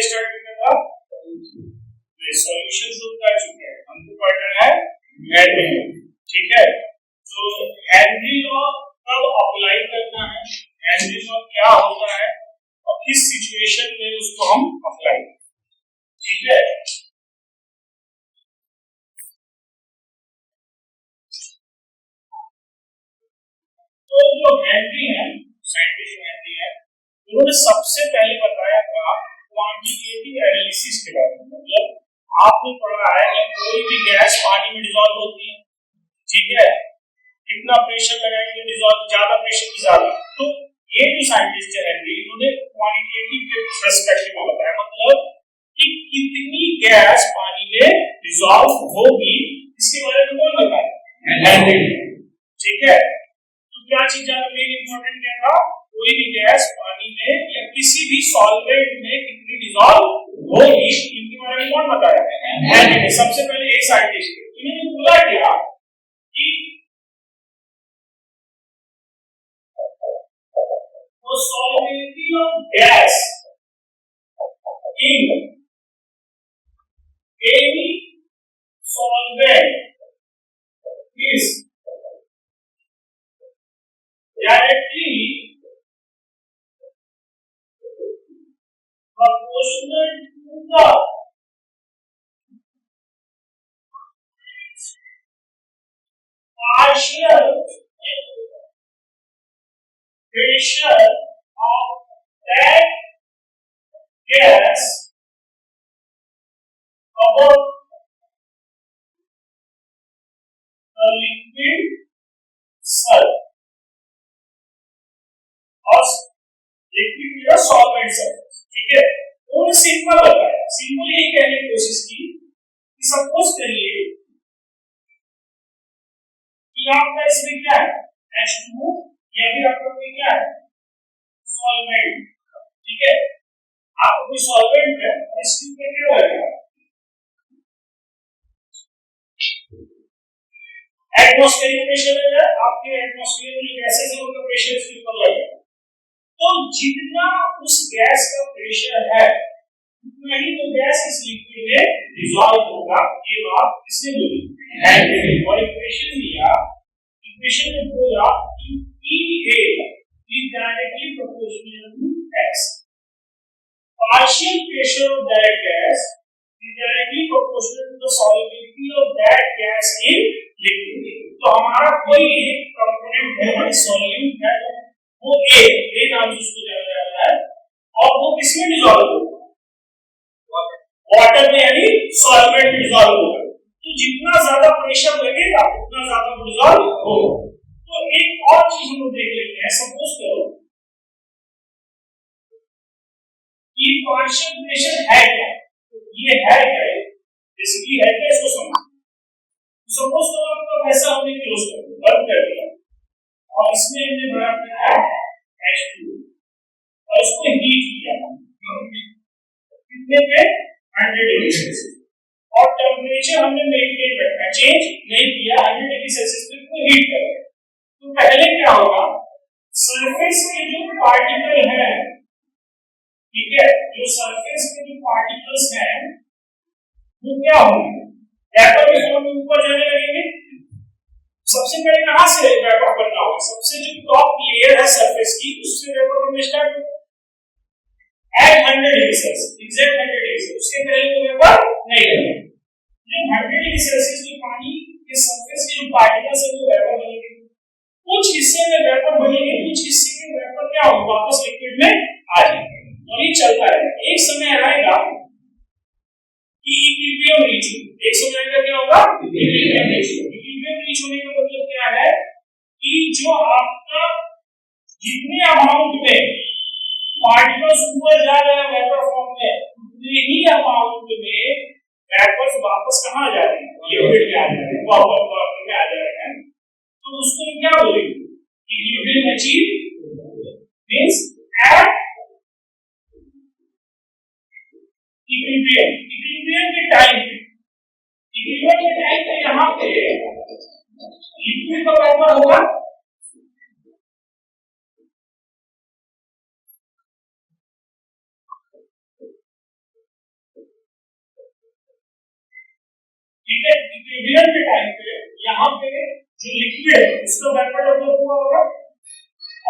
Start करने का solution शुरू कर चुके हैं, हमको पढ़ना है हेनरी लॉ। ठीक है, तो हेनरी लॉ कब अप्लाई करना है, हेनरी लॉ क्या होता है और किस सिचुएशन में उसको हम अप्लाई करें। ठीक है, तो जो हेनरी है, साइंटिस्ट हेनरी है, उन्होंने सबसे पहले बताया था क्वांटिटेटिव एनालिसिस के बारे में। मतलब आपने पढ़ा है कि कोई भी गैस पानी में डिसॉल्व होती है, ठीक है, कितना प्रेशर लगाएंगे डिसॉल्व, ज्यादा प्रेशर की ज्यादा। तो ये जो साइंटिस्ट है हेनरी, इन्होंने क्वांटिटेटिव के पर्सपेक्टिव में बताया, मतलब कि कितनी गैस पानी में डिसॉल्व होगी, इसके बारे में कौन बताया, हेनरी। ठीक है, तो क्या चीज ज्यादा मेन इंपॉर्टेंट क्या था, कोई भी गैस पानी में या किसी भी सॉल्वेंट में कितनी डिसॉल्व होगी, इनके बारे में कौन बताया, हेनरी। सबसे पहले एक साइंटिस्ट इन्होंने बोला क्या कि the solubility of gas in any solvent is directly proportional to the partial pressure of that gas above the liquid surface और लिक्विड या सॉल्वेंट सरफेस। ठीक है, उन्होंने सिंपल बताया, सिंपल यही कहने की कोशिश की कि सपोज करिए कि आपका इसमें क्या है, H2 या फिर आपका कोई क्या है, सॉल्वेंट। ठीक है, आपको कोई सॉल्वेंट है, इसके ऊपर क्या लगेगा, एटमॉस्फेरिक प्रेशर है, आपके एटमॉस्फेयर में गैसेस है उनका प्रेशर इसके ऊपर लगेगा। तो जितना उस गैस का प्रेशर है उतना ही तो गैस इस लिक्विड में डिसॉल्व होगा। ये बात किसने बोली, हेनरी। और इक्वेशन दिया, इक्वेशन में बोला कि EA is directly proportional to X. Partial pressure of that gas is directly proportional to the solubility of that gas in liquid. तो हमारा कोई एक कंपोनेंट है, सॉल्यूट है, वो ए नाम से उसको जाना जाता है, और वो किसमें डिसॉल्व होगा, वाटर में, यानी सॉल्वेंट में डिसॉल्व होगा। तो जितना ज्यादा प्रेशर लगेगा उतना ज्यादा डिसॉल्व होगा। तो एक और चीज हम लोग देख लेते हैं, सपोज करो कि पार्शियल प्रेशर है क्या, ये है क्या, बेसिकली है क्या, इसको समझो। सपोज करो आपका वैसा हमने क्लोज कर दिया, बंद कर दिया, और इसमें हमने भरा है H2 और इसको हीट किया कितने पे, 100 डिग्री सेल्सियस, और टेंपरेचर हमने मेंटेन रखा, चेंज नहीं किया, 100 डिग्री सेल्सियस पे इसको हीट कर। तो पहले क्या होगा, सरफेस के जो पार्टिकल है, ठीक है, जो सरफेस के जो पार्टिकल्स हैं वो क्या होंगे, वेपर में हम ऊपर जाने लगेंगे। सबसे पहले कहां से वेपर बनना होगा, सबसे जो टॉप लेयर है सरफेस की उससे वेपर बनना स्टार्ट होगा at 100 degree Celsius, exact 100 degree Celsius. उसके पहले तो वेपर नहीं बनेगा। जब 100 डिग्री सेल्सियस में पानी के सरफेस के जो पार्टिकल्स है वो वेपर बनेंगे, कुछ हिस्से में वेपर बनेंगे, कुछ हिस्से में वेपर क्या होगा, वापस लिक्विड में आ जाएंगे, और ये चलता रहेगा। एक समय आएगा कि इक्विलिब्रियम रीच होगा, एक समय आएगा क्या होगा, इक्विलिब्रियम रीच होगा। इक्विलिब्रियम रीच होने का मतलब क्या है कि जो आपका जितने अमाउंट में पार्टिकल्स ऊपर जा रहे हैं वेपर फॉर्म में, उतने ही अमाउंट में वेपर्स वापस कहां जा रहे हैं, लिक्विड में आ जा रहे हैं, वापस वाटर में आ जा रहे हैं। तो उसको क्या बोलेंगे, equilibrium achieve means at equilibrium के टाइम पे, इक्विलिब्रियम के टाइम पे यहां पे लिक्विड का वेपर होगा, ठीक है, इक्विलिब्रियम के टाइम पे यहाँ पे जो लिक्विड है उसका वेपर डेवलप हुआ होगा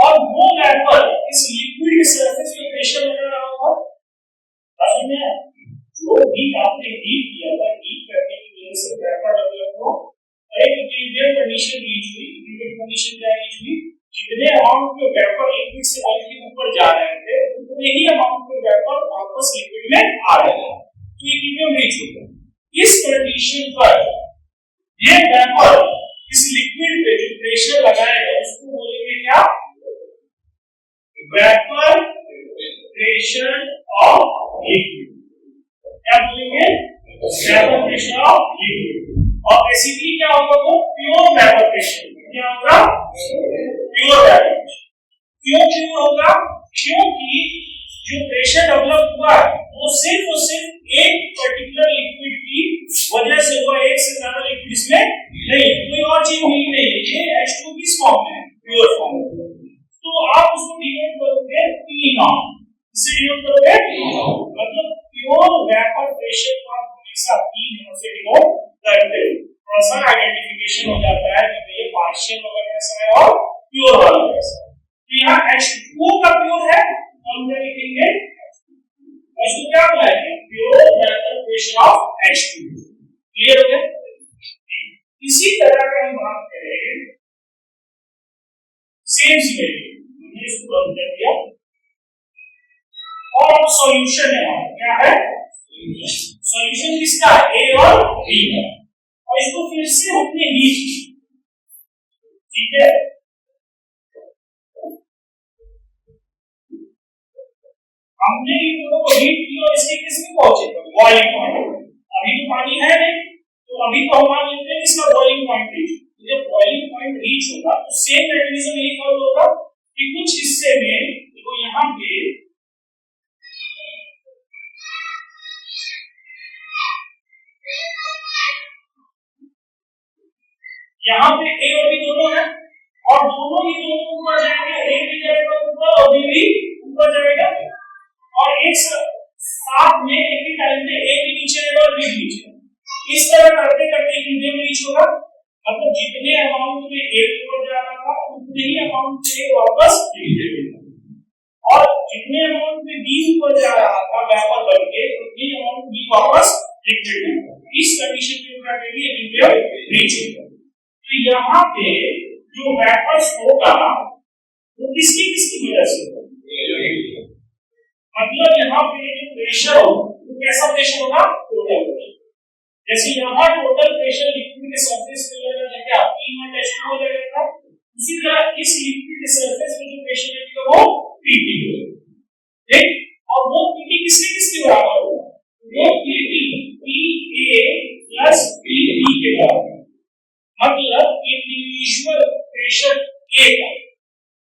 और वो वेपर इस लिक्विड के सरफेस पे प्रेशर लगा रहा होगा। ताकि में जो भी आपने हीट किया था, हीट करने की वजह से वेपर डेवलप हो, एक इक्विलिब्रियम कंडीशन रीच हुई। इक्विलिब्रियम कंडीशन क्या रीच हुई? जितने अमाउंट के वेपर लिक्विड से हल्के ऊपर जा रहे थे उतने ही अमाउंट के वेपर वापस लिक्विड में आ रहे हैं, तो इक्विलिब्रियम रीच हो गया। इस कंडीशन पर ये वेपर इस लिक्विड पे जो प्रेशर लगाएगा उसको बोलेंगे क्या? Vapour pressure of liquid. क्या बोलेंगे? Vapour pressure of liquid. और बेसिकली क्या होगा? वो प्योर वेपर प्रेशर। क्या होगा? Pure vapour pressure. क्यों प्योर होगा? क्योंकि जो प्रेशर डेवलप हुआ वो सिर्फ और सिर्फ एक पर्टिकुलर लिक्विड की वजह से हुआ, एक से ज्यादा लिक्विड इसमें नहीं, कोई और चीज मिली नहीं। ये H2 की फॉर्म है, प्योर फॉर्म। तो आप उसको डिनोट करोगे P नॉट, इसे डिनोट करोगे मतलब प्योर वेपर प्रेशर को आप हमेशा P नॉट से डिनोट करते हैं। थोड़ा सा आइडेंटिफिकेशन हो जाता है कि ये पार्शियल वाला कैसा है और प्योर वाला कैसा है। तो यहाँ H2 का प्योर है, हम क्या लिखेंगे? H2 क्या बनाएंगे? Pure vapour pressure of H2। Clear हो गया? इसी तरह का हम बात करेंगे सेम सिनेरियो, हमने इसको बंद कर दिया और अब सॉल्यूशन है हमारा। क्या है? सॉल्यूशन किसका? A और B का। और इसको फिर से हमने हीट, ठीक है, हमने इन दोनों को हीट किया और इसके किसमें पहुंचे? Boiling point. अभी तो पानी है नहीं, तो अभी तो हम मान लेते हैं इसका बॉइलिंग पॉइंट रीच। जब बॉइलिंग पॉइंट रीच होगा तो सेम मैकेनिज्म यही फॉलो होगा कि कुछ हिस्से में देखो यहाँ पे A और B दोनों है और दोनों ही दोनों ऊपर जाएंगे, A भी जाएगा ऊपर और B भी ऊपर जाएगा और एक साथ में एक ही टाइम पे A भी नीचे आएगा और B भी नीचे। इस तरह करते करते इक्विलिब्रियम रीच होगा। मतलब जितने अमाउंट में A ऊपर जा रहा था उतने ही अमाउंट से वापस इक्विलिब्रियम, और जितने अमाउंट में B ऊपर जा रहा था वेपर बनके उतनी अमाउंट B वापस लिक्विड में। इस कंडीशन के ऊपर भी इक्विलिब्रियम रीच होगा। तो यहाँ पे जो वेपर्स होगा वो किसकी वजह से होगा? मतलब यहाँ पे जो प्रेशर होगा वो कैसा प्रेशर होगा? Total pressure. जैसे यहाँ टोटल प्रेशर लिक्विड के सरफेस पे लगेगा जैसे आप P नॉट H2 हो जाएगा, उसी तरह इस लिक्विड के सरफेस पे जो प्रेशर लगेगा वो Pt होगा। ठीक, और वो Pt किसके बराबर होगा? वो Pt Pa प्लस Pt के बराबर। मतलब इंडिविजुअल प्रेशर A का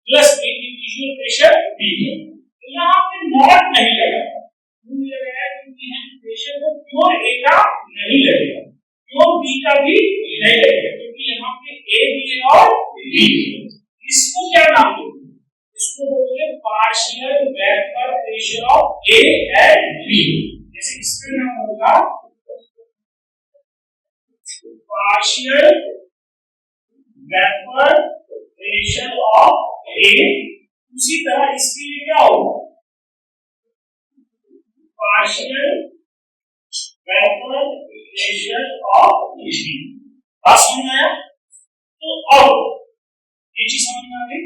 प्लस इंडिविजुअल प्रेशर B का। तो यहाँ पे नॉट नहीं लगा, क्यों लगाया? क्योंकि हम प्रेशर को प्योर A का नहीं लगेगा, प्योर B का भी नहीं लगेगा, क्योंकि यहाँ पे A भी है और B है। इसको क्या नाम देंगे? इसको बोलेंगे partial vapour pressure of A and B। जैसे इसका नाम होगा partial vapour pressure of A। उसी तरह इसके लिए क्या होगा? Partial vapour pressure of B। बात समझ में आया? तो अब ये चीज समझ में आ गई।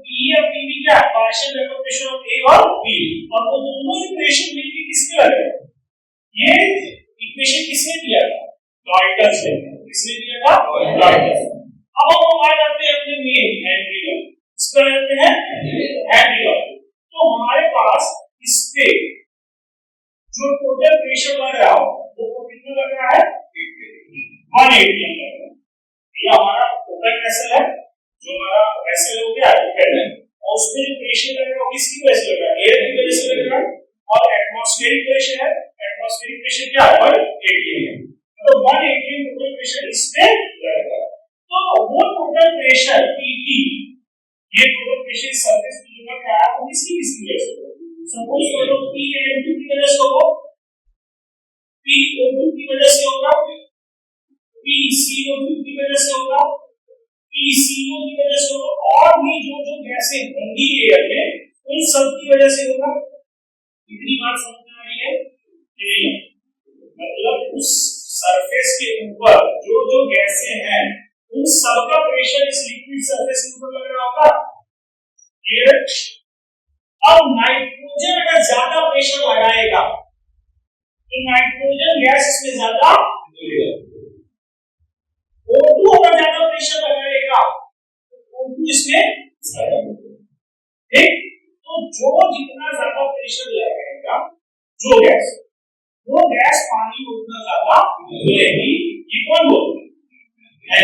P या Pv क्या है? Partial vapour pressure of A और B, और वो दोनों इक्वेशन मिलके किसके लगे? ये इक्वेशन किसने दिया था? डॉल्टन से। किसने दिया था? डॉल्टन। अब हम आ जाते हैं अपने मेन हेनरी लॉ। इस पर आते हैं हेनरी लॉ। तो हमारे पास इस पे जो टोटल प्रेशर लग रहा है वो कितना लग रहा है? 180 लग रहा है। ये हमारा टोटल प्रेशर है, जो हमारा प्रेशर हो गया है, और उसमें जो प्रेशर लग रहा है किसकी वजह से लग रहा है? एयर की वजह से लग रहा है। और एटमॉस्फेरिक प्रेशर है, एटमॉस्फेरिक प्रेशर क्या है? 180 है। तो 180 टोटल प्रेशर इस पे लग रहा है। तो वो टोटल प्रेशर Pt, ये टोटल प्रेशर सरफेस पे जो लग रहा है वो किसकी वजह से? सपोज करो P N2 की वजह से होगा, P O2 की वजह से होगा, PCO2 की वजह से होगा, PCO की वजह से होगा, और भी जो जो गैसें होंगी एयर में उन सब की वजह से होगा। इतनी बात समझ में आ रही है कि नहीं? मतलब उस सरफेस के ऊपर जो जो गैसें हैं उन सब का प्रेशर इस लिक्विड सरफेस के ऊपर लग रहा होगा। क्लियर? अब नाइट्रोजन अगर ज्यादा प्रेशर लगाएगा तो नाइट्रोजन गैस इसमें ज्यादा घुलेगा। O2 अगर ज्यादा प्रेशर लगाएगा तो O2 इसमें ज्यादा घुलेगा। ठीक? तो जो जितना ज्यादा प्रेशर लगाएगा जो गैस, वो गैस पानी में उतना ज्यादा घुलेगी। ये कौन बोलता है?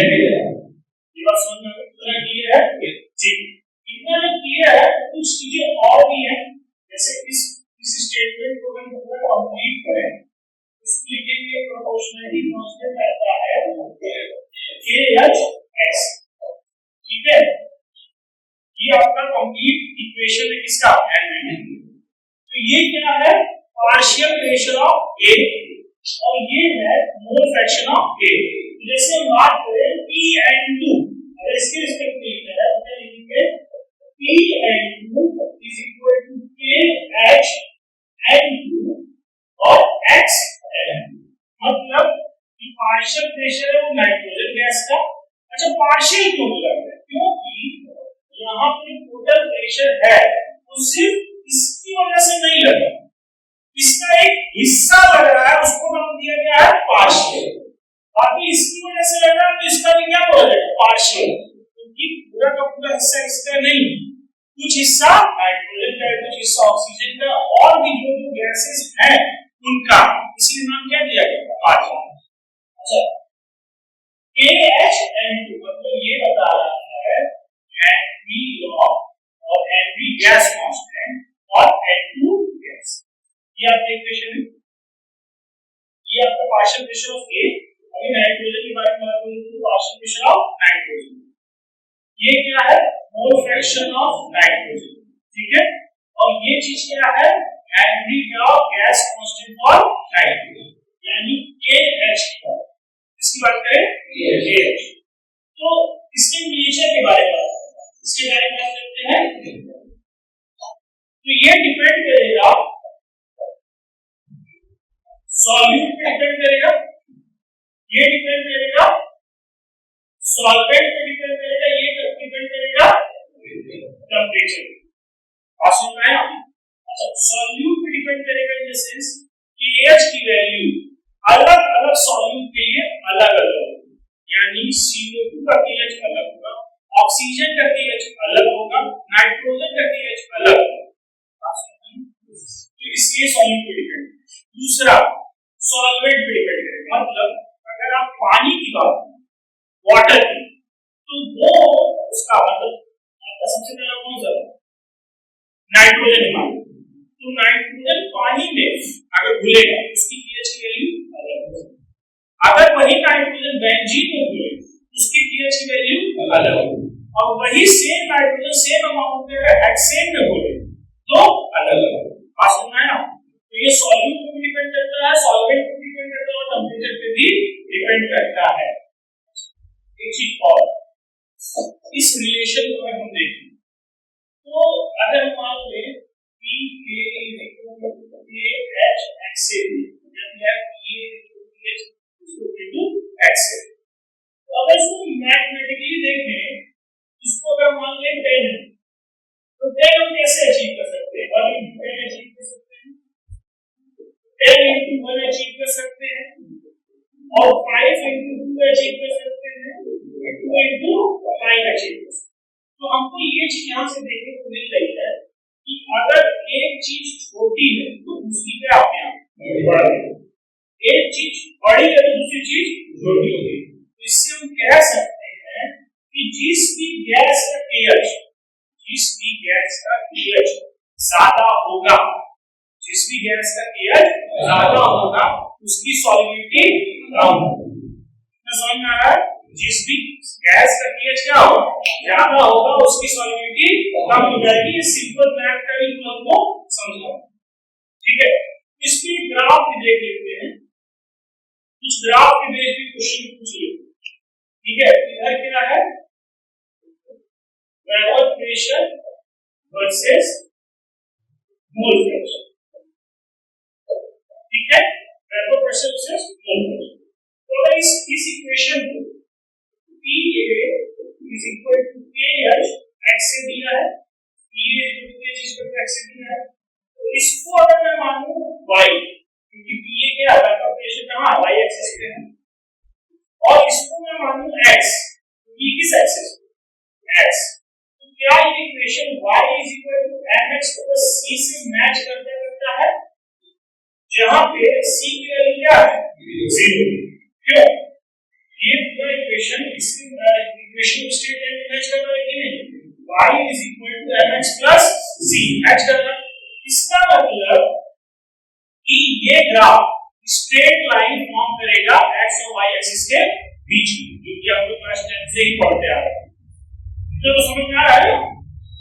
ये बात समझ में क्लियर है? ठीक, इतना जब क्लियर है तो कुछ चीजें और भी हैं, जैसे इस स्टेटमेंट को हम पूरा कंप्लीट करें, उसके लिए प्रोपोर्शनलिटी कांस्टेंट रहता है KHS। ठीक है, ये आपका कंप्लीट इक्वेशन है किसका? तो ये क्या है? पार्शियल प्रेशर ऑफ A और ये है मोल फ्रैक्शन ऑफ A। जैसे हम बात करें P/2, अगर इसके रिस्पेक्ट में लिखना है तो लिखेंगे P/2 is equal to KHN2 और XN। मतलब कि पार्शियल प्रेशर है वो नाइट्रोजन गैस का। अच्छा, पार्शियल क्यों बोला है? क्योंकि यहाँ पे टोटल प्रेशर है वो सिर्फ इसकी वजह से नहीं लगा, इसका एक हिस्सा लग रहा है, उसको नाम दिया गया है पार्शियल। बाकी इसकी वजह से लग रहा है तो इसका भी क्या बोला जाएगा? पार्शियल। क्योंकि पूरा का पूरा हिस्सा इसका नहीं, कुछ हिस्सा नाइट्रोजन का, कुछ हिस्सा ऑक्सीजन का, और भी जो जो गैसेस हैं उनका, इसलिए नाम क्या दिया गया? पार्शियल। अच्छा, KHN2 मतलब ये बता रहा है Henry लॉ और Henry गैस कांस्टेंट और N2 गैस। ये आपका इक्वेशन है, ये आपका पार्शियल प्रेशर ऑफ A। अभी नाइट्रोजन की बात करें तो पार्शियल प्रेशर ऑफ नाइट्रोजन, ये क्या है? Mole fraction of nitrogen. ठीक है, और ये चीज क्या है? Henry law gas constant for nitrogen, यानी KH। इसकी बात करें KH, तो इसके नेचर के बारे में, इसके बारे में बात करते हैं। तो ये डिपेंड करेगा सॉल्यूट पे, डिपेंड करेगा, ये डिपेंड करेगा सॉल्वेंट पे, डिपेंड करेगा, ये डिपेंड करेगा टेंपरेचर पे। बात समझ में आया? अच्छा, सॉल्यूट पे डिपेंड करेगा इन द सेंस कि KH की वैल्यू अलग अलग सॉल्यूट के लिए अलग अलग, यानी CO2 का KH अलग होगा, ऑक्सीजन का KH अलग होगा, नाइट्रोजन का KH अलग होगा। तो इसलिए सॉल्यूट पे डिपेंड। दूसरा, सॉल्वेंट पे डिपेंड करेगा, मतलब अगर आप पानी की बात करें, वाटर की, तो वो उसका मतलब आपका सबसे पहला कौन सा? नाइट्रोजन का। तो नाइट्रोजन पानी में अगर घुलेगा उसकी पीएच की वैल्यू अलग होगी। अगर वही नाइट्रोजन बेंजीन में घुले उसकी पीएच की वैल्यू अलग होगी, और वही सेम नाइट्रोजन सेम अमाउंट में हेक्सेन में घुले तो अलग अलग। बात समझ में आया? तो ये सॉल्यूट पे भी डिपेंड करता है, सॉल्वेंट पे भी डिपेंड करता है, और टेंपरेचर पे भी डिपेंड करता है। एक चीज और, इस रिलेशन को हम देखें तो अगर मान लें P K H X से, तो अगर इसको मैथमेटिकली देखें, इसको अगर मान लें 10 तो 10 हम कैसे अचीव कर सकते हैं? 1 into 10 अचीव कर सकते हैं, 10 into 1 अचीव कर सकते हैं, और 5 into 2 अचीव कर सकते हैं, 2 into 5 अचीव कर सकते हैं। तो हमको ये चीज यहाँ से देखने को मिल रही है कि अगर एक चीज छोटी है तो दूसरी पे अपने आप बढ़ रही है, एक चीज बड़ी है तो दूसरी चीज छोटी होगी। तो इससे हम कह सकते हैं कि जिस भी गैस का pH ज्यादा होगा, जिस भी गैस का pH ज्यादा होगा उसकी सॉल्युबिलिटी कम होगी। समझ में आ रहा है? जिस भी गैस का pH क्या होगा? ज्यादा होगा, उसकी सॉल्युबिलिटी कम हो जाएगी। ये सिंपल मैथ का भी तुम हमको समझो, ठीक है? इसकी ग्राफ भी देख लेते हैं, कुछ ग्राफ के बेस पे क्वेश्चन पूछ लेते हैं। मोल फ्रैक्शन, ठीक है, vapour pressure versus mole fraction. तो अगर इस इक्वेशन को PA is equal to KH x से दिया है, PA is equal to KH is equal to x से दिया है, तो इसको अगर मैं मानूं y, क्योंकि PA क्या है, वेपर प्रेशर कहां y एक्सिस पे है, और इसको मैं मानूं x, ये किस एक्सिस पे x, तो क्या ये equation y is equal to mx plus c से मैच करता है, जहां पे c की वैल्यू क्या है 0, क्यों, ये पूरा इक्वेशन इसके इक्वेशन को स्टेट लाइन में मैच कर रहा है कि नहीं, y is equal to mx plus c match कर रहा है, इसका मतलब कि ये ग्राफ स्ट्रेट लाइन फॉर्म करेगा x और y एक्सिस के बीच में, जो कि आपको क्लास 10 से ही पढ़ते आ रहे हैं। तो समझ में आ रहा है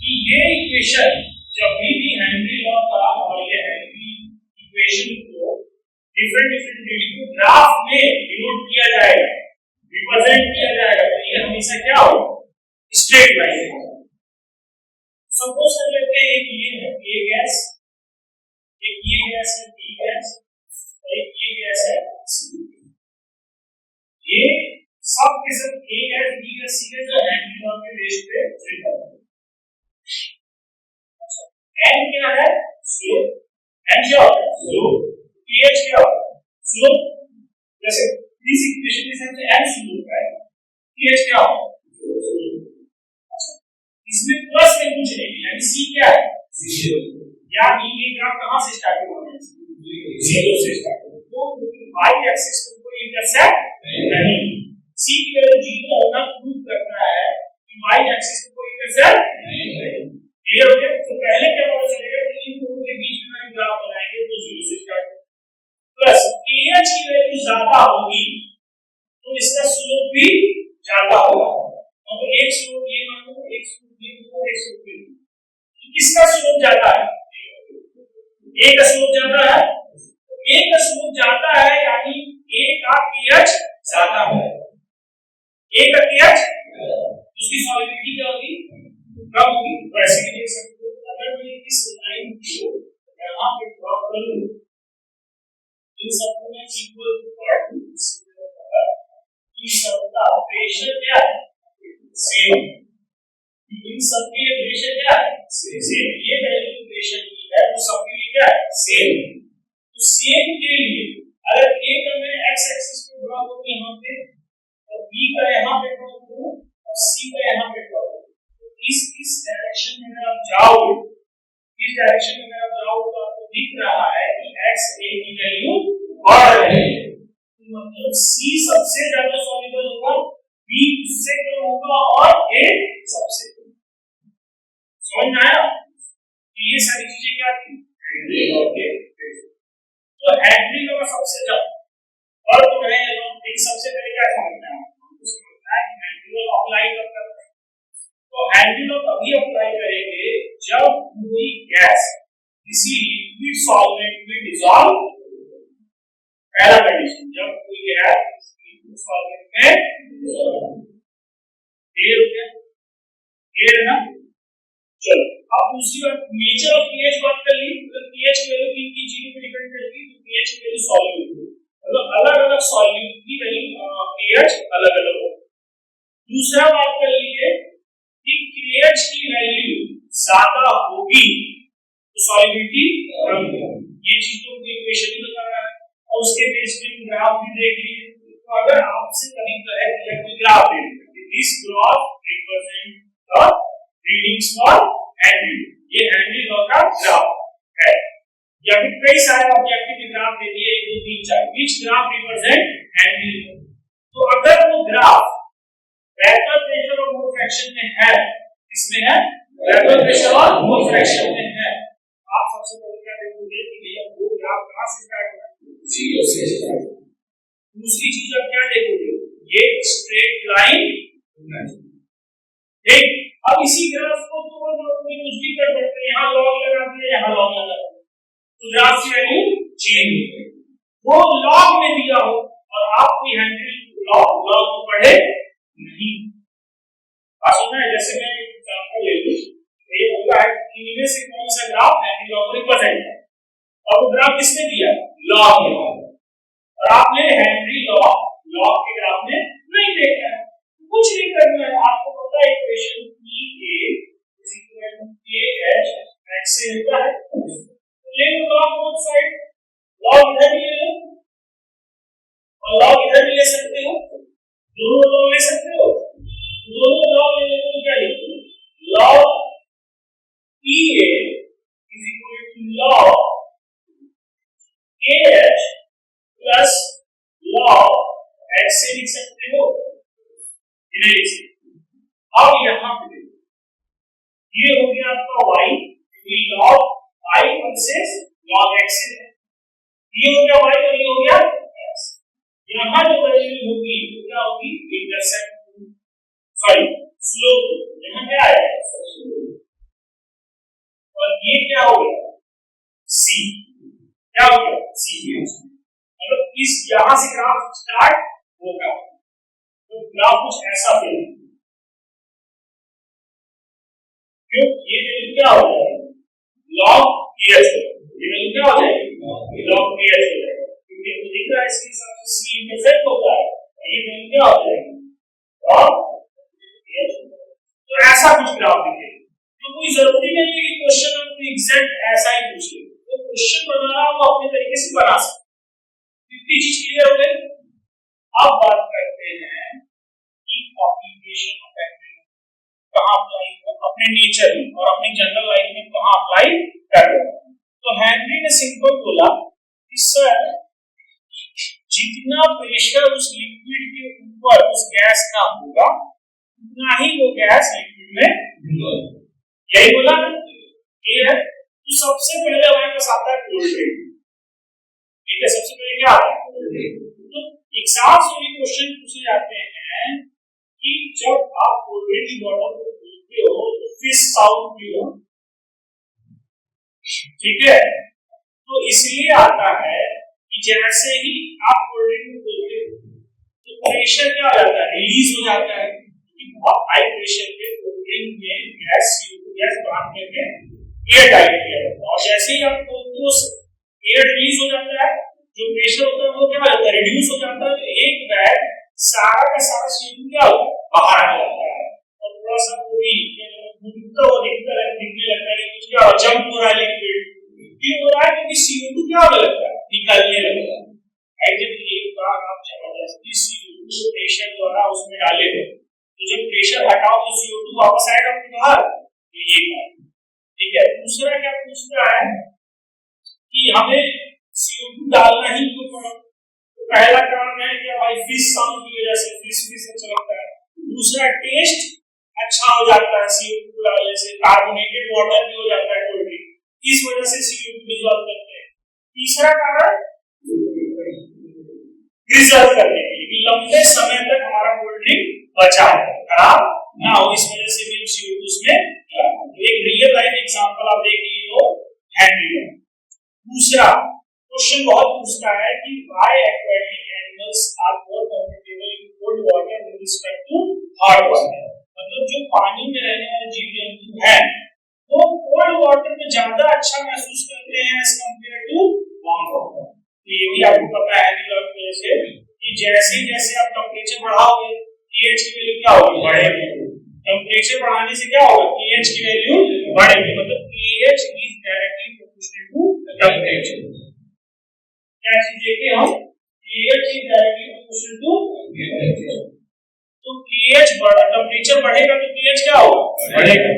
कि ये इक्वेशन जब भी हेनरी लॉ का और ये हेनरी इक्वेशन को डिफरेंट रीडिंग को ग्राफ में डिनोट किया जाएगा, रिप्रेजेंट किया जाएगा, तो ये हमेशा क्या हो, स्ट्रेट लाइन हो। सपोज कर लेते हैं एक ये है A गैस, एक ये गैस है B गैस, एक ये गैस है C। ये सब के सब A gas B gas C gas जो हेनरी लॉ के बेस पे रिलेटेड है। n क्या है, स्लोप, n क्या है स्लोप, pH क्या है स्लोप, जैसे इस इक्वेशन के साथ n स्लोप है, pH क्या है, इसमें प्लस में कुछ नहीं, यानी C क्या है 0, यानी ये ग्राफ कहां से स्टार्ट होगा 0 से स्टार्ट होगा, तो y एक्सिस को कोई इंटरसेक्ट नहीं, C की वैल्यू 0 होना प्रूव करता है कि y एक्सिस को कोई इंटरसेक्ट नहीं है। क्लियर हो गया, तो पहले क्या पता चलेगा कि इन दोनों के बीच में ग्राफ बनाएंगे तो 0 से स्टार्ट होगा, प्लस pH की वैल्यू ज्यादा होगी तो इसका स्लोप भी ज्यादा होगा, तो एक स्लोप ये मान लो, एक स्लोप ये मान लो, एक स्लोप ये, तो किसका स्लोप ज्यादा है, A का स्लोप ज्यादा है, तो A का स्लोप ज्यादा है यानी A का pH ज्यादा है, A का pH उसकी सॉलिडिटी क्या होगी, कम होगी, तो ऐसे भी देख सकते हो, अगर मैं इस लाइन को यहां पे ड्रॉ करूं, इन सबको मैं इक्वल कर दूं, इन सबका प्रेशर क्या है सेम, इन सबके लिए प्रेशर क्या है सेम, ये वैल्यू प्रेशर की है तो सबके लिए क्या है सेम, तो सेम के लिए अगर A का मैं x एक्सिस पे ड्रॉ करूं यहां पे, और B का यहां पे ड्रॉ करूं, और C का यहां पे ड्रॉ करूं, तो इस डायरेक्शन में अगर आप जाओगे, इस डायरेक्शन में अगर आप जाओगे तो आपको दिख रहा है कि x A की वैल्यू बढ़ रही है, मतलब C सबसे ज्यादा सॉल्युबल होगा, B उससे कम होगा और A सबसे कम। समझ में आया, ये सारी चीजें क्या थी, तो हेनरी लॉ का सबसे ज्यादा और तो है एक सबसे पहले क्या समझना है, उसको हेनरी लॉ अप्लाई करते हैं, तो हेनरी लॉ तभी अप्लाई करेंगे जब कोई गैस किसी लिक्विड सॉल्वेंट में डिसॉल्व, पहला कंडीशन जब कोई गैस लिक्विड सॉल्वेंट में, क्लियर हो गया, क्लियर ना, चलो अब दूसरी बात नेचर ऑफ पीएच बात कर ली, तो पीएच की वैल्यू की 0 पे डिपेंड करती है, तो पीएच की वैल्यू सॉल्यूट, मतलब अलग-अलग सॉल्यूट की वैल्यू पीएच अलग-अलग हो। दूसरा बात कर लीजिए कि पीएच की वैल्यू ज्यादा होगी तो सॉल्युबिलिटी कम होगी, ये चीज तो इक्वेशन ही बता रहा है, और उसके बेस पे हम ग्राफ भी देख लीजिए, तो अगर आपसे कभी कहे कि कोई graph they they, this graph represent the readings for Henry, ये हेनरी लॉ का ग्राफ है, या फिर कई सारे ऑब्जेक्टिव ग्राफ दे दिए 1 2 3 4, which graph represent Henry law, तो अगर वो ग्राफ वेपर प्रेशर और मोल फ्रैक्शन में है, इसमें है वेपर प्रेशर और मोल फ्रैक्शन में है, आप सबसे पहले क्या देखोगे कि भैया वो ग्राफ कहां से स्टार्ट होगा, 0 से स्टार्ट। दूसरी चीज आप क्या देखोगे, ये स्ट्रेट लाइन होना चाहिए, ठीक, अब इसी ग्राफ को तो कुछ भी कर सकते हैं, यहां लॉग लगा दिया, यहां लॉग लगा दिया, तो ग्राफ की वैल्यू चेंज हो जाएगी, वो लॉग में दिया हो और आप कोई हेनरी लॉग को पढ़े नहीं, बात सुना है, जैसे मैं एग्जांपल ले लूं, ये होगा है इनमें से कौन सा ग्राफ हेनरी लॉ को रिप्रेजेंट है। और वो ग्राफ किसने दिया? लॉग ने। और आपने हेनरी लॉ के ग्राफ में नहीं देखा है, कुछ नहीं करना है, आपको पता है equation PA is equal to KH x से होता है, तो ले लो लॉग बोथ साइड, लॉग इधर भी ले लो और लॉग इधर भी ले सकते हो, दोनों लॉग ले सकते हो, दोनों लॉग ले लो तो क्या लिखो? Log PA is equal to log KH plus log x से लिख सकते हो, इधर लिख सकते हो। अब यहां पे ये हो गया आपका y, ये log I versus log x है, ये हो गया y और ये हो गया x। यहां जो वैल्यू होगी वो क्या होगी? इंटरसेप्ट, सॉरी स्लोप, यहां क्या आएगा? और ये क्या हो गया? c, क्या हो गया? c। मतलब इस यहां से ग्राफ स्टार्ट होगा, तो ग्राफ कुछ ऐसा बनेगा, क्यों? ये वैल्यू क्या हो जाएगी? log KH, ये वैल्यू क्या हो जाएगी? log KH हो जाएगा, क्योंकि आपको दिख रहा है इसके हिसाब से c इंटरसेप्ट होता है, ये वैल्यू क्या हो जाएगी? log KH। तो ऐसा कुछ ग्राफ दिखेगा, तो कोई जरूरी नहीं है कि क्वेश्चन आपको एग्जैक्ट ऐसा ही पूछे, तो क्वेश्चन बनाना वो अपने तरीके से बना सकते। कितनी चीज क्लियर हो गई? अब बात करते हैं कि एप्लीकेशन ऑफ हेनरी कहां अप्लाई हो, अपने नेचर में और अपनी जनरल लाइफ में कहां अप्लाई कर रहे हैं। तो हेनरी ने सिंपल बोला कि सर जितना प्रेशर उस लिक्विड के ऊपर उस गैस का होगा उतना ही वो गैस लिक्विड में होगा, यही बोला ना? ये है। तो सबसे पहले हमारे पास आता है कोल्ड ड्रिंक, ठीक है? सबसे पहले क्या आता है? तो एग्जाम्स में क्वेश्चन पूछे जाते हैं कि जब आप कोल्ड ड्रिंक बॉटल को खोलते हो तो फिश साउंड क्यों होता है, ठीक है? तो इसलिए आता है कि जैसे ही आप कोल्ड ड्रिंक को खोलते हो तो प्रेशर क्या हो जाता है? रिलीज हो जाता है, क्योंकि बहुत हाई प्रेशर पे कोल्ड ड्रिंक में गैस CO2 गैस बाहर करके एयर टाइट किया जाता है, और जैसे ही आप खोलते हो एयर रिलीज हो जाता है, जो प्रेशर होता है वो क्या होता है? रिड्यूस हो जाता है, तो एक बैग सारा का सारा CO2 क्या होता है? बाहर आ जाता है, और थोड़ा सा वो भी घूमता हुआ दिखने लगता है, कुछ क्या जंप हो रहा है लिक्विड, क्यों हो रहा है? क्योंकि CO2 क्या होने लगता है? निकलने लगता है। जब एक बार आप जबरदस्ती CO2 प्रेशर द्वारा उसमें डाले हो, तो जब प्रेशर हटाओ तो CO2 वापस आएगा अपने बाहर, ये बात, ठीक है? दूसरा क्या पूछता है कि हमें CO2 डालना ही क्यों पड़ा? तो पहला कारण है कि भाई फिश साउंड की वजह से फिश अच्छा लगता है, दूसरा टेस्ट अच्छा हो जाता है CO2 डालने से, कार्बोनेटेड वाटर भी हो जाता है कोल्ड ड्रिंक, इस वजह से CO2 डिसॉल्व करते हैं। तीसरा कारण प्रिजर्व करने के लिए, लंबे समय तक हमारा कोल्ड ड्रिंक बचा है, खराब ना हो, इस वजह से भी CO2 उसमें। एक रियल लाइफ एग्जांपल आप देख लीजिए, वो हेनरी। दूसरा क्वेश्चन बहुत पूछता है कि why aquatic animals are more comfortable in cold water with respect to hot water, मतलब जो पानी में रहने वाले जीव जंतु हैं वो कोल्ड वाटर में ज्यादा अच्छा महसूस करते हैं as compare to warm water. तो ये भी आपको पता है हेनरी लॉ की वजह से कि जैसे जैसे आप टेंपरेचर बढ़ाओगे pH की वैल्यू क्या होगी? बढ़ेगी। टेंपरेचर बढ़ाने से क्या होगा? pH की वैल्यू बढ़ेगी, मतलब pH is directly proportional to temperature. क्या चीज देखे हम? pH is directly proportional to temperature. तो pH बढ़ा, टेंपरेचर बढ़ेगा तो pH क्या होगा? बढ़ेगा,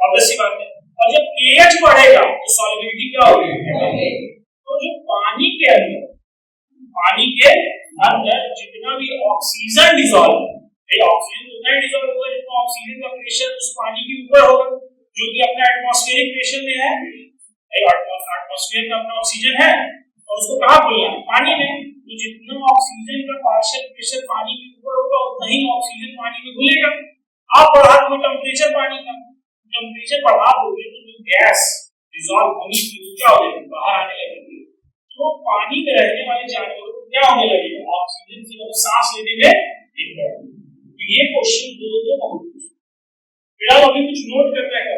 ऑब्वियस सी बात है। और जब pH बढ़ेगा तो सॉल्युबिलिटी क्या होगी? तो जो पानी के अंदर जितना भी ऑक्सीजन डिसॉल्व है, ऑक्सीजन उतना ही डिसॉल्व होगा जितना ऑक्सीजन का प्रेशर उस पानी के ऊपर होगा, जो कि अपना एटमॉस्फेरिक प्रेशर में है। एटमॉस्फेयर में अपना ऑक्सीजन है और उसको कहां खोलना है? पानी में। तो जितना ऑक्सीजन का पार्शियल प्रेशर पानी के ऊपर होगा उतना ही ऑक्सीजन पानी में घुलेगा। आप बढ़ा दो टेंपरेचर पानी का, टेंपरेचर बढ़ा दोगे तो जो गैस डिसॉल्व होनी थी क्या हो जाएगी? बाहर आने लगेगी। तो पानी में रहने वाले जानवरों को क्या होने लगेगा? ऑक्सीजन की वजह सांस लेने में दिक्कत। तो ये क्वेश्चन दो बहुत। फिर आप अभी कुछ नोट करना है।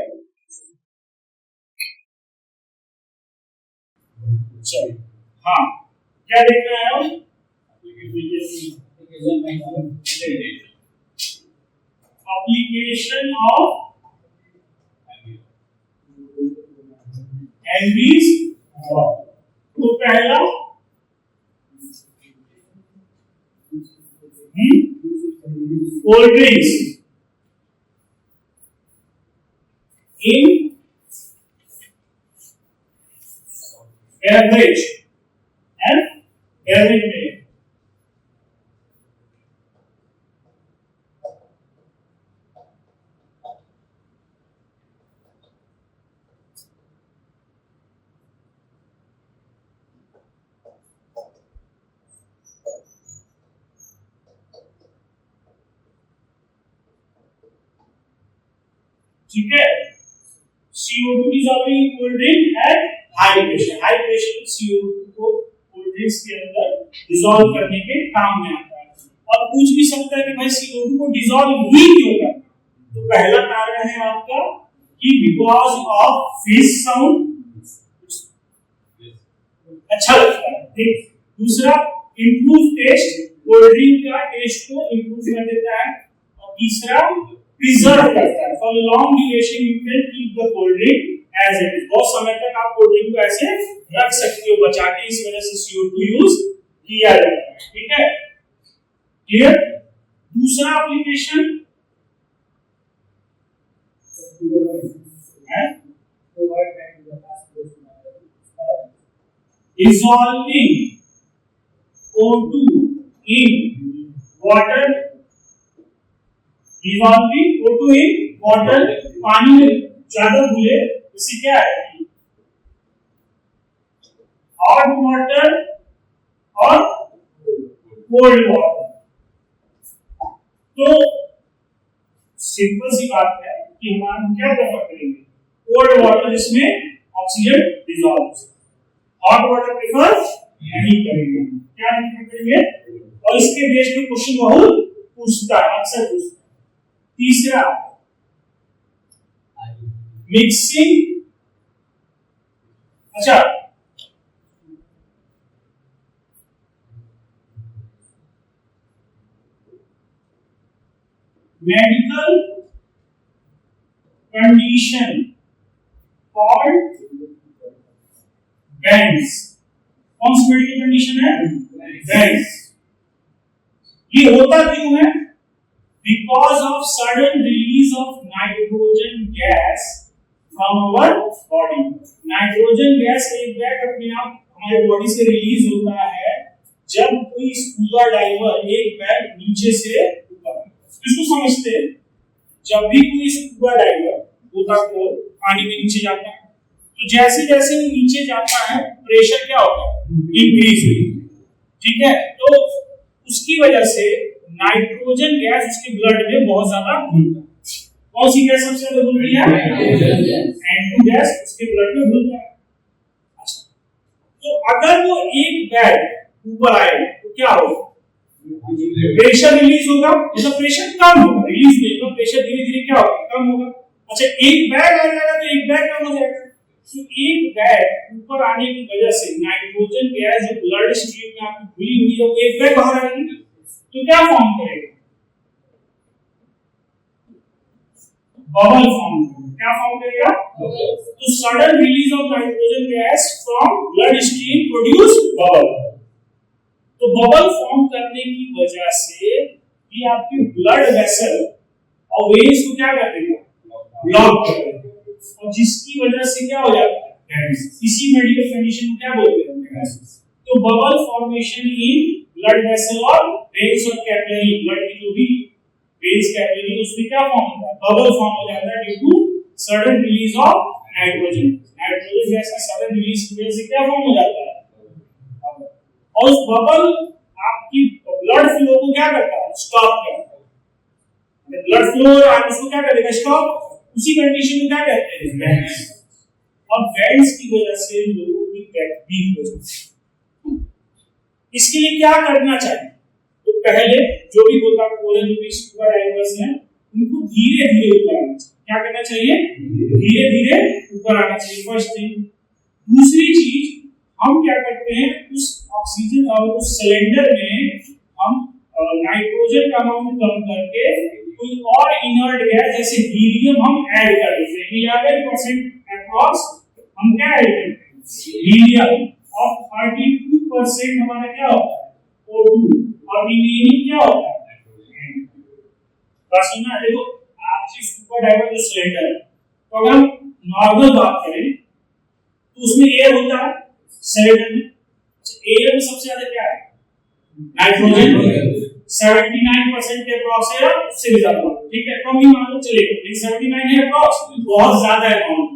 चलो हाँ क्या देख रहे हैं हम एप्लीकेशन ऑफ एनवीज तो पहला cold drinks in beverage and beverage में ठीक है CO2 dissolving in cold drink at high pressure CO2 को कोल्ड ड्रिंक्स के अंदर डिसॉल्व करने के काम में आता है और पूछ भी सकता है कि भाई CO2 को डिसॉल्व ही क्यों करना तो पहला कारण है आपका कि बिकॉज ऑफ फिश साउंड अच्छा लगता है ठीक दूसरा इंप्रूव टेस्ट कोल्ड ड्रिंक का टेस्ट को इंप्रूव कर देता है और तीसरा प्रिजर्व करता है for long duration you can keep the cold drink as it is बहुत समय तक आप कोल्ड ड्रिंक को ऐसे रख सकते हो बचा के इस वजह से CO2 यूज किया जाता है ठीक है क्लियर दूसरा एप्लीकेशन है dissolving O2 in water dissolving O2 in water पानी में ज्यादा घुले इससे क्या है हॉट वाटर और कोल्ड वाटर तो सिंपल सी बात है कि हम क्या प्रेफर करेंगे कोल्ड वाटर जिसमें ऑक्सीजन डिसॉल्व हो हॉट वाटर प्रेफर नहीं करेंगे क्या नहीं करेंगे और इसके बेस पे क्वेश्चन बहुत पूछता है अक्सर पूछता है तीसरा मिक्सिंग अच्छा मेडिकल कंडीशन कॉल्ड बैंड्स कौन सी मेडिकल कंडीशन है बैंड्स ये होता क्यों है because of sudden release of nitrogen gas from our body nitrogen gas एक बैग अपने आप हमारे बॉडी से रिलीज होता है जब कोई स्कूबा डाइवर एक बैग नीचे से ऊपर इसको समझते हैं जब भी कोई स्कूबा डाइवर गोताखोर पानी में नीचे जाता है तो जैसे जैसे वो नीचे जाता है प्रेशर क्या होता है इंक्रीज ठीक है तो उसकी वजह से नाइट्रोजन गैस उसके ब्लड में बहुत ज्यादा घुलता है कौन सी गैस सबसे ज्यादा घुल रही है N2 गैस उसके ब्लड में घुलता है अच्छा तो अगर वो एक बैग ऊपर आए तो क्या होगा प्रेशर रिलीज होगा मतलब प्रेशर कम होगा रिलीज नहीं होगा प्रेशर धीरे धीरे क्या होगा कम होगा अच्छा एक बैग आ जाएगा तो एक बैग कम हो जाएगा तो एक बैग ऊपर आने की वजह से नाइट्रोजन गैस जो ब्लड स्ट्रीम में आपकी घुली हुई है वो एक बैग बाहर आएगी तो क्या फॉर्म करेगा बबल फॉर्म क्या फॉर्म करेगा तो sudden release of nitrogen gas from blood stream produce bubble तो बबल फॉर्म करने की वजह से ये आपके ब्लड वेसल और वेन्स को क्या कर देगा ब्लॉक कर देगा और जिसकी वजह से क्या हो जाता है इसी मेडिकल कंडीशन को क्या बोलते हैं तो bubble formation in blood vessel और वेन्स और कैपिलरी ब्लड की जो भी वेन्स कैपिलरी उसमें क्या फॉर्म होता है बबल फॉर्म हो जाता है due to sudden release of nitrogen gas की सडन रिलीज की वजह से क्या फॉर्म हो जाता है और उस बबल आपकी ब्लड फ्लो को क्या करता है स्टॉप करता है ब्लड फ्लो और उसको क्या करेगा स्टॉप उसी कंडीशन में क्या कहते हैं वेंस और वेंस की वजह से लोगों की डेथ भी हो जाती है इसके लिए क्या करना चाहिए तो पहले जो भी गोताखोर है जो भी स्कूबा डाइवर्स हैं उनको धीरे धीरे ऊपर आना चाहिए क्या करना चाहिए धीरे धीरे ऊपर आना चाहिए फर्स्ट थिंग दूसरी चीज हम क्या करते हैं उस ऑक्सीजन और उस सिलेंडर में हम नाइट्रोजन का अमाउंट कम करके कोई और इनर्ट गैस जैसे हीलियम हम ऐड कर देते हैं। 11% अप्रॉक्स हम क्या ऐड करते हैं हीलियम, और 32% हमारा क्या होता है O2, और रिमेनिंग क्या होता है बस ना। देखो आपकी सुपर डाइवर जो सिलेंडर है, तो अगर हम नॉर्मल बात करें तो उसमें एयर होता है सिलेंडर में। एयर में सबसे ज्यादा क्या है नाइट्रोजन, 79% के अप्रॉक्स है, उससे भी ज्यादा, ठीक है कम ही मान लो चलेगा, लेकिन 79 है अप्रॉक्स, बहुत ज्यादा अमाउंट।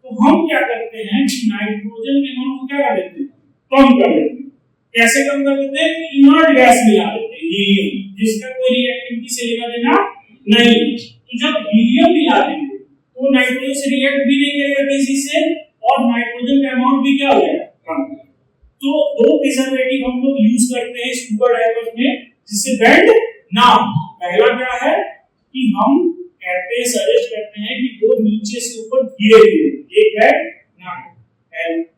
तो हम क्या करते हैं कि नाइट्रोजन के अमाउंट को क्या कर देते हैं कम कर देते हैं। कैसे कम कर देते हैं, इनर्ट गैस मिला देते हैं हीलियम, जिसका कोई रिएक्टिविटी से लेना देना नहीं। तो जब हीलियम मिला देंगे तो नाइट्रोजन से रिएक्ट भी नहीं करेगा किसी से, और नाइट्रोजन का अमाउंट भी क्या हो जाएगा कम। तो दो प्रिजर्वेटिव हम लोग यूज करते हैं स्कूबा डाइवर्स में जिससे बेंड ना। पहला क्या है कि हम कहते हैं सजेस्ट करते हैं कि वो नीचे से ऊपर धीरे धीरे एक बेंड ना।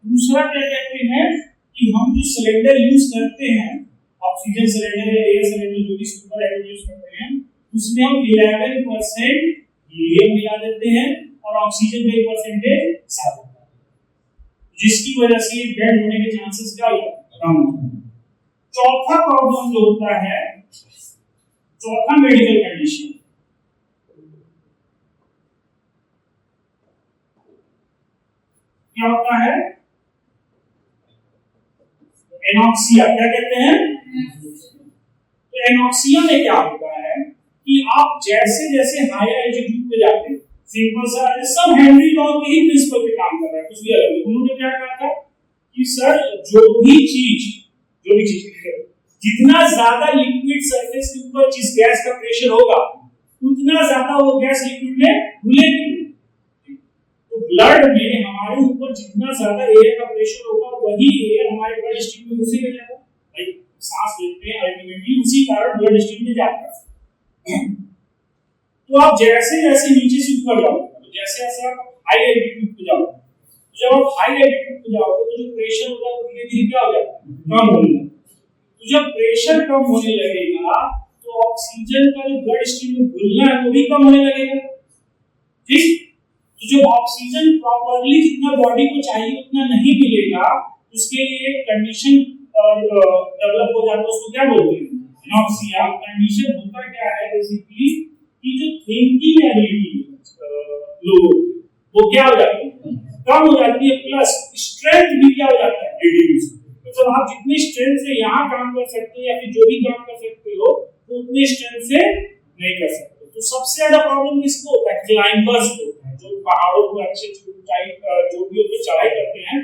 दूसरा क्या कहते हैं कि हम जो सिलेंडर यूज करते हैं ऑक्सीजन सिलेंडर या एयर सिलेंडर जो भी स्कूबा डाइवर यूज करते हैं, उसमें हम 11% हीलियम मिला देते हैं और ऑक्सीजन का परसेंटेज ज्यादा, जिसकी वजह से डेड होने के चांसेस क्या होते हैं कम होते हैं। चौथा प्रॉब्लम जो होता है, चौथा मेडिकल कंडीशन क्या होता है एनॉक्सिया। क्या कहते हैं, तो एनॉक्सिया में क्या होता है कि आप जैसे जैसे हायर एल्टीट्यूड पे जाते हैं, सिंपल सा है, सब हेनरी लॉ के ही प्रिंसिपल पे काम कर रहा है, कुछ भी अलग। उन्होंने क्या कहा था कि सर जो भी चीज जितना ज्यादा लिक्विड सरफेस के ऊपर जिस गैस का प्रेशर होगा उतना ज्यादा वो गैस लिक्विड में घुलेगी। तो ब्लड में हमारे ऊपर जितना ज्यादा एयर का प्रेशर होगा वही एयर हमारे ब्लड स्ट्रीम में घुसेगा जाएगा। भाई सांस लेते हैं अल्टीमेटली उसी कारण ब्लड स्ट्रीम में जाता है। तो आप जैसे जैसे नीचे से ऊपर जाओगे, जैसे जैसे आप हाई एल्टीट्यूड पे जाओगे, जब आप हाई एल्टीट्यूड पे जाओगे तो जो प्रेशर होगा वो धीरे धीरे क्या हो जाएगा कम होने लगेगा। तो जब प्रेशर कम होने लगेगा तो ऑक्सीजन का जो ब्लड स्ट्रीम में घुलना है वो भी कम होने लगेगा, ठीक। तो जो ऑक्सीजन प्रॉपर्ली जितना बॉडी को चाहिए उतना नहीं मिलेगा, उसके लिए एक कंडीशन डेवलप हो जाता है, उसको क्या बोलते हैं एनॉक्सिया। कंडीशन होता क्या है बेसिकली कि जो थिंकिंग एबिलिटी लोगों वो क्या हो जाती है कम हो जाती है, प्लस स्ट्रेंथ भी क्या हो जाता है रिड्यूस। तो जब आप जितनी स्ट्रेंथ से यहाँ काम कर सकते हो या फिर जो भी काम कर सकते हो वो उतनी स्ट्रेंथ से नहीं कर सकते। तो सबसे ज्यादा प्रॉब्लम किसको होता है, क्लाइंबर्स को होता है, जो पहाड़ों को अच्छे ऊंचाई जो भी होते चढ़ाई करते हैं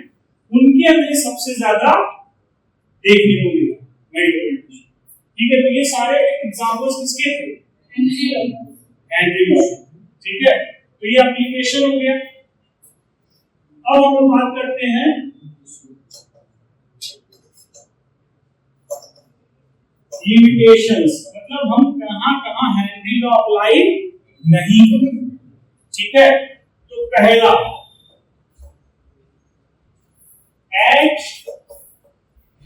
उनके अंदर सबसे ज्यादा देखने को मिला मेडिकल कंडीशन, ठीक है। तो ये सारे एग्जांपल्स किसके थे हेनरी लॉ, ठीक है। तो ये एप्लीकेशन हो गया। अब हम लोग बात करते हैं लिमिटेशंस, मतलब हम कहां हेनरी लॉ अप्लाई नहीं करेंगे, ठीक है। तो पहला एट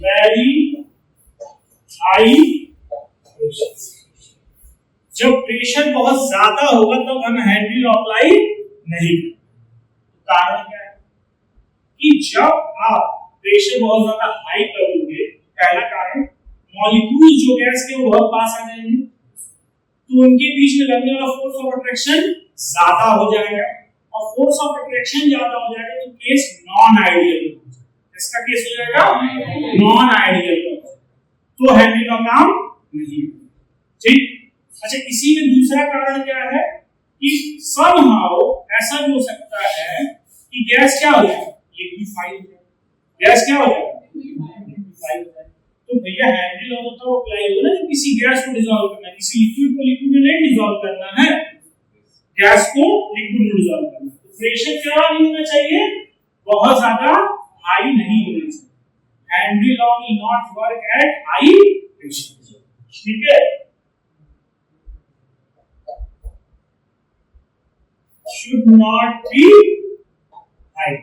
वेरी हाई प्रेशर, जब प्रेशर बहुत ज्यादा होगा तब हम हेनरी लॉ अप्लाई नहीं करेंगे। कारण क्या है कि जब आप प्रेशर बहुत ज्यादा हाई करोगे, पहला कारण मॉलिक्यूल जो गैस के वो बहुत पास आ जाएंगे तो उनके बीच में लगने वाला फोर्स ऑफ अट्रैक्शन ज्यादा हो जाएगा, और फोर्स ऑफ अट्रैक्शन ज्यादा हो जाएगा तो केस नॉन आइडियल, इसका केस हो जाएगा नॉन आइडियल, तो हेनरी लॉ काम नहीं, ठीक। अच्छा, इसी में दूसरा कारण क्या है कि समहाउ ऐसा भी हो सकता है कि गैस क्या हो जाए लिक्विफाई हो जाए, गैस क्या हो जाए लिक्विफाई हो जाए। तो भैया हेनरी लॉ तो अप्लाई होगा ना, जब किसी गैस को डिसॉल्व करना है, किसी लिक्विड को लिक्विड में नहीं डिसॉल्व करना है, गैस को लिक्विड में डिसॉल्व करना है। तो प्रेशर क्या नहीं होना चाहिए, बहुत ज्यादा हाई नहीं होना चाहिए। Henry law will not work at high pressure, ठीक है। should not be high,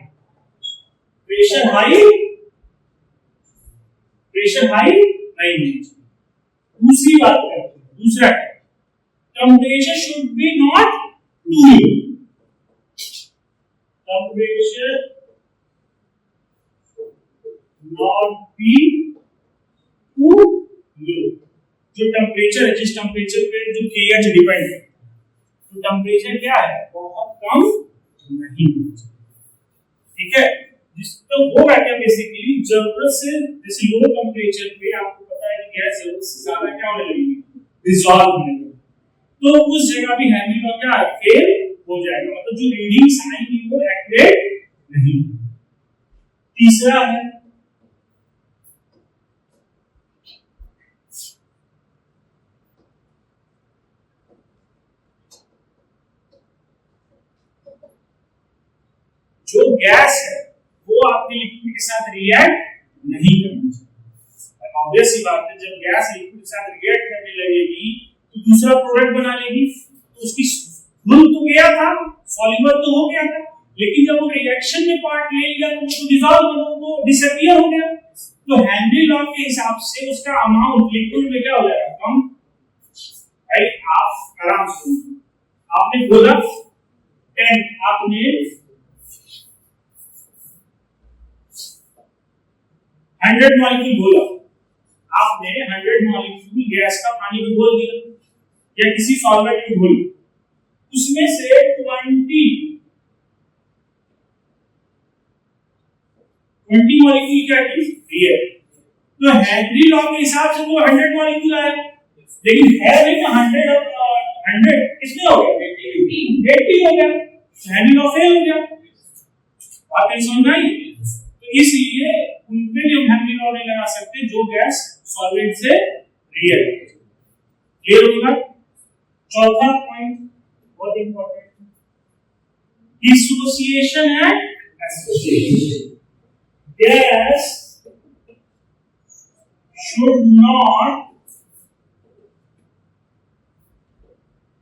pressure high pressure high नहीं होना चाहिए। दूसरी बात करते हैं, दूसरा temperature should be not too low, temperature not be too low. जो टेम्परेचर है, जिस टेम्परेचर पे जो केएच डिपेंड है, तो टेम्परेचर क्या है, बहुत कम नहीं होना चाहिए। ठीक है, तो होगा क्या बेसिकली, जरूरत से जैसे लो टेम्परेचर पे आपको पता है कि गैस जरूरत से ज्यादा क्या होने लगेगी, डिसॉल्व होने लगेगी, तो उस जगह भी हेनरी लॉ क्या फेल हो जाएगा, मतलब जो रीडिंग्स आएंगी वो एक्यूरेट नहीं। तीसरा है जो गैस है वो आपके लिक्विड के साथ रिएक्ट नहीं करनी चाहिए। ऑब्वियस सी बात है, जब गैस लिक्विड के साथ रिएक्ट करने लगेगी तो दूसरा प्रोडक्ट बना लेगी, तो उसकी घुल तो गया था, सॉल्युबल तो हो गया था, लेकिन जब वो रिएक्शन में पार्ट ले लिया तो उसको डिसॉल्व कर दो, तो डिसअपीयर हो गया। तो हेनरी लॉ के हिसाब से उसका अमाउंट लिक्विड में क्या हो जाएगा, कम। भाई आप आराम से, आपने बोला 10, आपने 100 मॉलिक्यूल बोला, आपने 100 मॉलिक्यूल गैस का पानी में घोल दिया या किसी सॉल्वेंट में घोल, उसमें से 20 मॉलिक्यूल क्या की रिएक्ट, तो हेनरी लॉ के हिसाब से वो 100 मॉलिक्यूल आए, लेकिन है नहीं तो 100 और 100 कितने हो गए, 80 हो गया, हेनरी लॉ फेल हो गया। बात नहीं समझ में आई? तो इसलिए उनपे भी हम हेनरी लॉ नहीं लगा सकते जो गैस सॉल्वेंट से रिएक्ट। क्लियर होगा? चौथा पॉइंट बहुत important, dissociation and association. Gas should not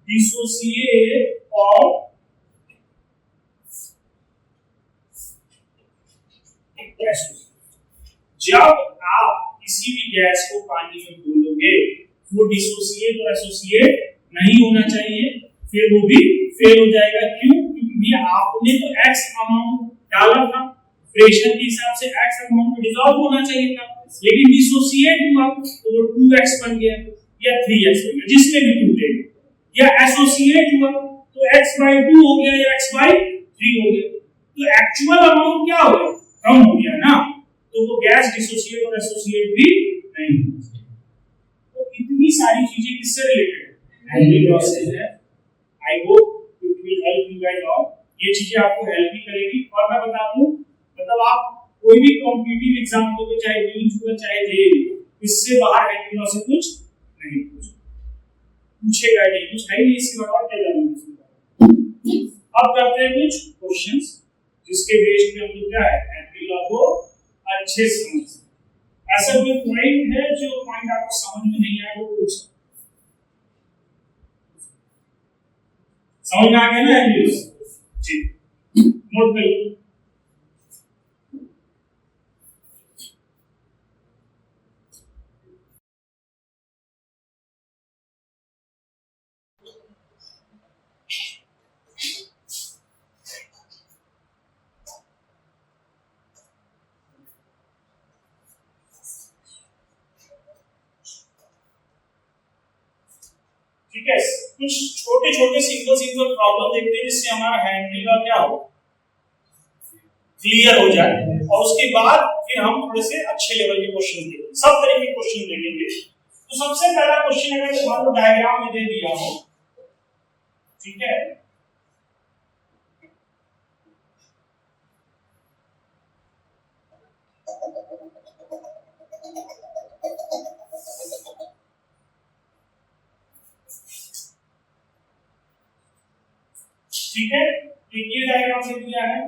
dissociate or जब आप किसी भी गैस को पानी में घोलोगे वो डिसोसिएट और एसोसिएट नहीं होना चाहिए, फिर वो भी फेल हो जाएगा। क्यों? क्योंकि भैया आपने तो एक्स अमाउंट डाला था, प्रेशर के हिसाब से एक्स अमाउंट डिसॉल्व होना चाहिए था, लेकिन डिसोसिएट हुआ तो वो 2x बन गया या 3x बन गया, जिसमें भी टूटेगा, या एसोसिएट हुआ तो x/2 हो गया या x/3 हो गया, तो एक्चुअल अमाउंट क्या हो गया, कम हो गया ना, तो वो गैस डिसोसिएट और एसोसिएट भी नहीं हो। तो इतनी सारी चीजें किससे रिलेटेड है, हेनरी लॉ से है। I hope it will help you guys all, ये चीजें आपको हेल्प भी करेगी। और मैं बता दूं, मतलब आप कोई भी कॉम्पिटिटिव एग्जाम दोगे, चाहे नीट हो चाहे जेईई, इससे बाहर हेनरी लॉ से कुछ नहीं पूछेगा नहीं, कुछ है नहीं इसके बारे में क्या जानना। अब करते हैं कुछ क्वेश्चंस जिसके बेस पे हम लोग क्या है हेनरी लॉ को अच्छे से समझ सकते। ऐसा कोई पॉइंट है जो पॉइंट आपको समझ में नहीं आया वो पूछ सकते, समझ में आ गया ना हेनरी लॉ? जी नोट कर लो। ठीक है, कुछ छोटे छोटे सिंपल प्रॉब्लम देखते हैं जिससे हमारा हेनरी लॉ क्या हो क्लियर हो जाए, और उसके बाद फिर हम थोड़े से अच्छे लेवल के क्वेश्चन देखेंगे, सब तरह के क्वेश्चन देखेंगे। तो सबसे पहला क्वेश्चन अगर मान लो डायग्राम में दे दिया हो, ठीक है, ठीक है, ये डायग्राम से दिया है,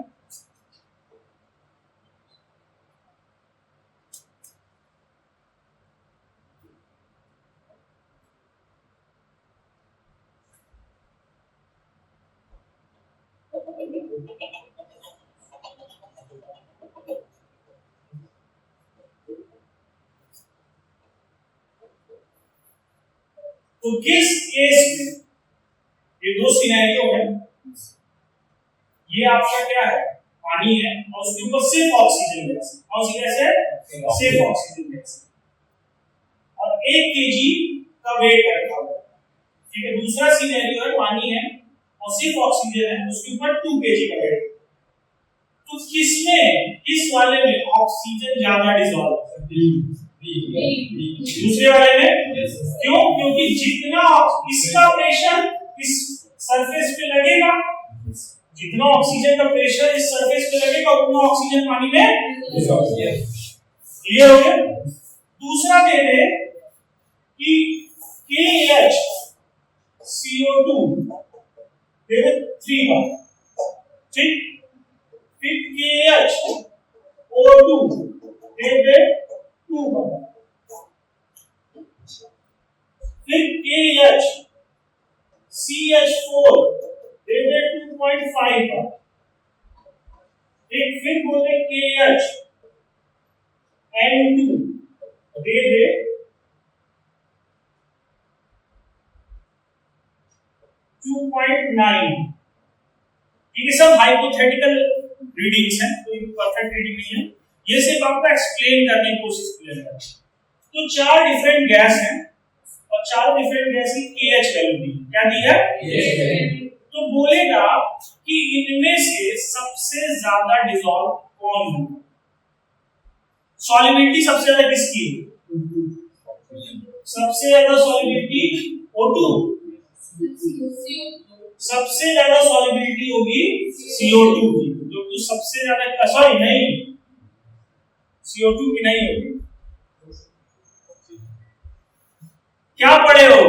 तो किस केस में ये दो सिनेरियो है, ये आपका क्या है पानी है और उसके ऊपर सिर्फ ऑक्सीजन गैस, कौन सी गैस है सिर्फ ऑक्सीजन गैस, और 1 केजी का वेट रखा हुआ, ठीक है। दूसरा सिनेरियो है पानी है और सिर्फ ऑक्सीजन है, उसके ऊपर 2 केजी का वेट, तो किसमें किस वाले में ऑक्सीजन ज्यादा डिसॉल्व दूसरे वाले में, क्यों? क्योंकि जितना इसका प्रेशर इस सरफेस पे लगेगा, जितना ऑक्सीजन का प्रेशर इस सरफेस पे लगेगा उतना ऑक्सीजन पानी में क्लियर हो गया। दूसरा दे दे कि KH CO2 दे दे 3 बार, ठीक, फिर KH O2 दे दे 2 बार, फिर KH CH4 दे दे 2.5 बार, फिर बोले KH N2 दे दे 2.9। ये सब हाइपोथेटिकल रीडिंग्स हैं, कोई परफेक्ट रीडिंग नहीं है, ये सिर्फ आपको एक्सप्लेन करने की कोशिश की है। तो 4 डिफरेंट गैस हैं और 4 डिफरेंट गैस की KH वैल्यू दी, क्या दी है, तो बोलेगा कि इनमें से सबसे ज्यादा डिसॉल्व कौन होगा, सॉल्युबिलिटी सबसे ज्यादा किसकी है, सबसे ज्यादा सॉल्युबिलिटी O2, सबसे ज्यादा सॉल्युबिलिटी होगी CO2 की, जो कि सबसे ज्यादा, सॉरी नहीं, CO2 की नहीं होगी। क्या पढ़े हो,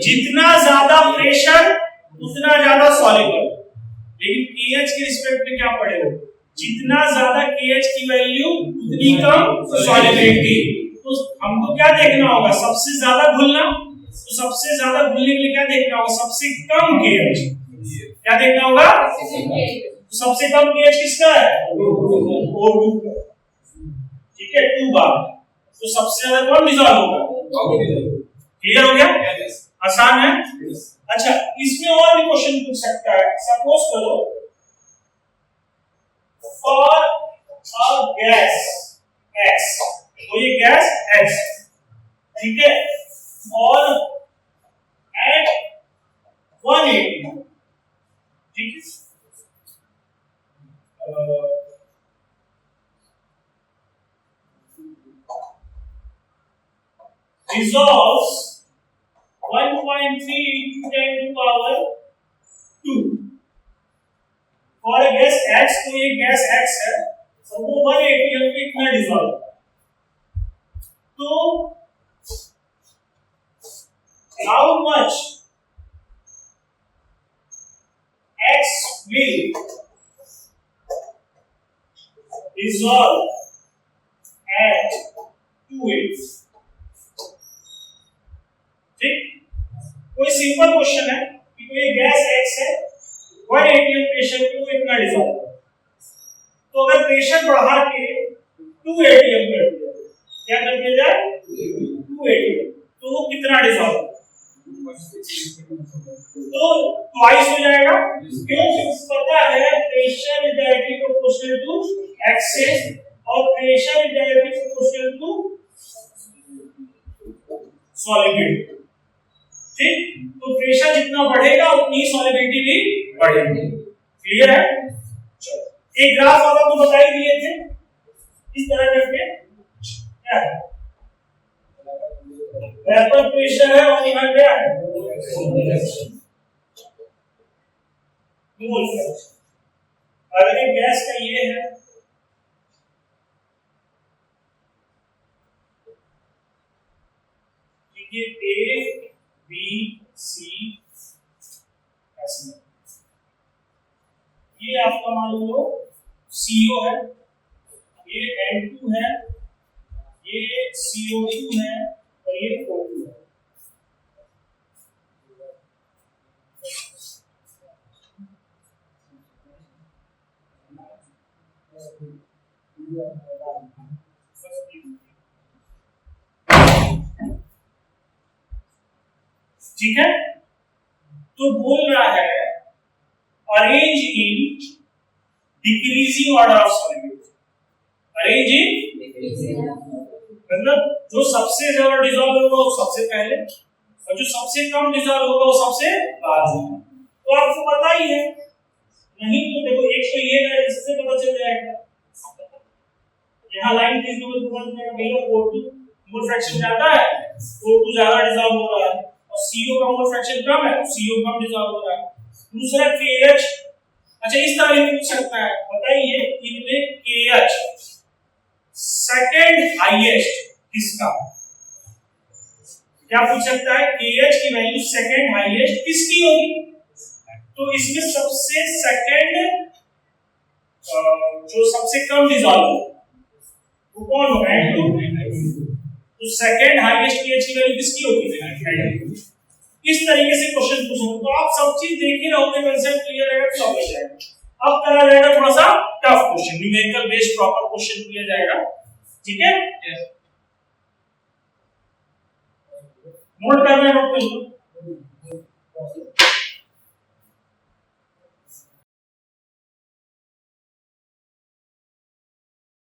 जितना ज्यादा प्रेशर उतना ज्यादा सॉल्युबल, लेकिन KH के रिस्पेक्ट में क्या पढ़े हो, जितना ज्यादा KH की वैल्यू उतनी कम सॉल्युबिलिटी। तो हमको क्या देखना होगा, सबसे ज्यादा घुलना, तो सबसे ज्यादा घुलने के लिए क्या देखना होगा, सबसे कम KH, क्या देखना होगा, तो सबसे कम KH किसका है, O2, ठीक है, 2 बार, तो सबसे ज्यादा कौन डिसॉल्व होगा, क्लियर हो गया, आसान है। अच्छा, इसमें और भी क्वेश्चन पूछ सकता है, सपोज करो फॉर अ गैस X, तो ये गैस X, ठीक है, और एट 180, ठीक है, dissolves 1.3 into 10 to power 2 for gas X, तो ये गैस X है, तो वो 180 पे इतना डिसॉल्व, तो how much X will dissolve at 280, ठीक, कोई सिंपल क्वेश्चन है कि कोई गैस X है, 180 प्रेशर पे वो इतना डिसॉल्व, तो अगर प्रेशर बढ़ा के 280 कर दिया, क्या कर दिया जाए 280, तो वो कितना डिसॉल्व, तो ट्वाइस हो जाएगा, क्योंकि पता है pressure is directly proportional to excess और pressure is directly proportional to solubility, ठीक, तो प्रेशर जितना बढ़ेगा उतनी सॉलिबिलिटी भी बढ़ेगी, क्लियर है। चलो, एक ग्राफ आपको बता ही दिए थे, इस तरह करके क्या है, वेपर प्रेशर है और यहाँ क्या है मोल फ्रैक्शन, अगर ये गैस का ये है, ये A B C ऐसे, ये आपका मान लो CO है, ये N2 है, ये CO2 है और ये O2 है, ठीक है, तो बोल रहा है arrange in decreasing order of solubility, arrange in मतलब जो सबसे ज्यादा डिसॉल्व होगा वो सबसे पहले और जो सबसे कम डिसॉल्व होगा वो सबसे बाद में। तो आपको पता ही है, नहीं तो देखो एक तो ये है, इससे पता चल जाएगा, यहाँ लाइन किस नंबर पर बन जाएगा भैया, O2 मोल फ्रैक्शन ज्यादा है, O2 ज्यादा डिसॉल्व हो रहा है और CO का मोल फ्रैक्शन कम है, CO कम डिसॉल्व हो रहा है। दूसरा KH, अच्छा इस तरह भी पूछ सकता है, बताइए इनमें KH सेकंड हाईएस्ट किसका, क्या पूछ सकता है, KH की वैल्यू सेकंड हाईएस्ट किसकी होगी, तो इसमें सबसे सेकंड जो सबसे कम डिसॉल्व हो वो कौन होगा, तो सेकंड हाईएस्ट KH की वैल्यू किसकी होगी, इस तरीके से क्वेश्चन पूछो तो आप सब चीज देख ही रहोगे, कांसेप्ट क्लियर रहेगा तो समझ जाएगा। अब करा जाएगा थोड़ा सा tough question, numerical based proper question किया जाएगा, ठीक है, नोट करना है, नोट कर लो।